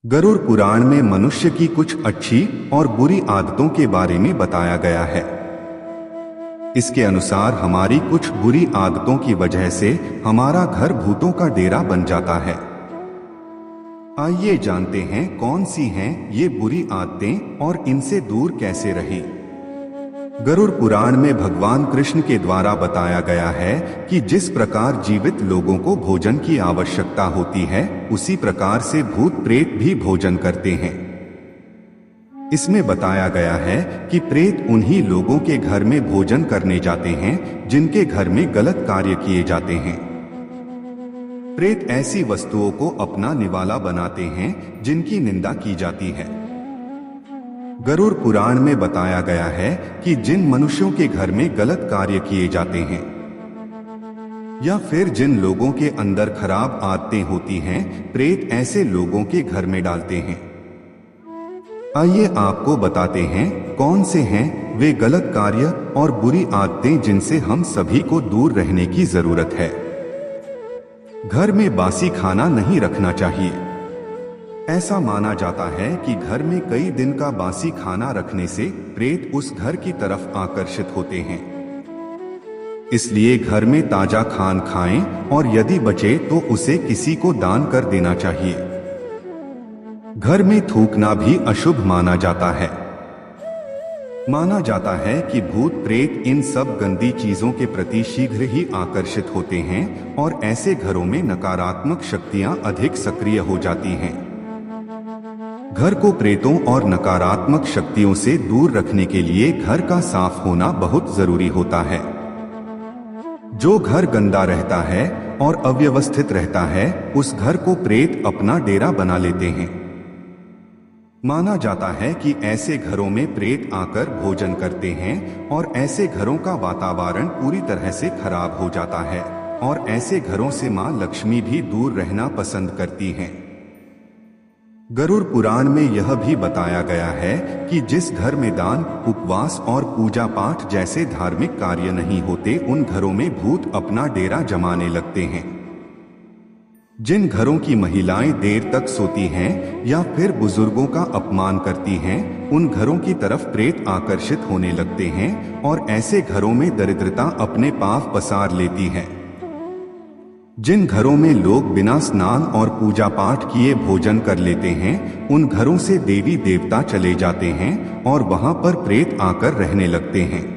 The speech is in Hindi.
गरुड़ पुराण में मनुष्य की कुछ अच्छी और बुरी आदतों के बारे में बताया गया है। इसके अनुसार हमारी कुछ बुरी आदतों की वजह से हमारा घर भूतों का डेरा बन जाता है। आइए जानते हैं कौन सी हैं ये बुरी आदतें और इनसे दूर कैसे रहें। गरुड़ पुराण में भगवान कृष्ण के द्वारा बताया गया है कि जिस प्रकार जीवित लोगों को भोजन की आवश्यकता होती है, उसी प्रकार से भूत प्रेत भी भोजन करते हैं। इसमें बताया गया है कि प्रेत उन्हीं लोगों के घर में भोजन करने जाते हैं जिनके घर में गलत कार्य किए जाते हैं। प्रेत ऐसी वस्तुओं को अपना निवाला बनाते हैं जिनकी निंदा की जाती है। गरुड़ पुराण में बताया गया है कि जिन मनुष्यों के घर में गलत कार्य किए जाते हैं या फिर जिन लोगों के अंदर खराब आदतें होती हैं, प्रेत ऐसे लोगों के घर में डालते हैं। आइए आपको बताते हैं कौन से हैं वे गलत कार्य और बुरी आदतें जिनसे हम सभी को दूर रहने की जरूरत है। घर में बासी खाना नहीं रखना चाहिए। ऐसा माना जाता है कि घर में कई दिन का बासी खाना रखने से प्रेत उस घर की तरफ आकर्षित होते हैं। इसलिए घर में ताजा खान खाएं और यदि बचे तो उसे किसी को दान कर देना चाहिए। घर में थूकना भी अशुभ माना जाता है। माना जाता है कि भूत प्रेत इन सब गंदी चीजों के प्रति शीघ्र ही आकर्षित होते हैं और ऐसे घरों में नकारात्मक शक्तियां अधिक सक्रिय हो जाती हैं। घर को प्रेतों और नकारात्मक शक्तियों से दूर रखने के लिए घर का साफ होना बहुत जरूरी होता है। जो घर गंदा रहता है और अव्यवस्थित रहता है, उस घर को प्रेत अपना डेरा बना लेते हैं। माना जाता है कि ऐसे घरों में प्रेत आकर भोजन करते हैं और ऐसे घरों का वातावरण पूरी तरह से खराब हो जाता है और ऐसे घरों से मां लक्ष्मी भी दूर रहना पसंद करती हैं। गरुड़ पुराण में यह भी बताया गया है कि जिस घर में दान, उपवास और पूजा पाठ जैसे धार्मिक कार्य नहीं होते, उन घरों में भूत अपना डेरा जमाने लगते हैं। जिन घरों की महिलाएं देर तक सोती हैं या फिर बुजुर्गों का अपमान करती हैं, उन घरों की तरफ प्रेत आकर्षित होने लगते हैं और ऐसे घरों में दरिद्रता अपने पांव पसार लेती है। जिन घरों में लोग बिना स्नान और पूजा पाठ किए भोजन कर लेते हैं, उन घरों से देवी देवता चले जाते हैं और वहां पर प्रेत आकर रहने लगते हैं।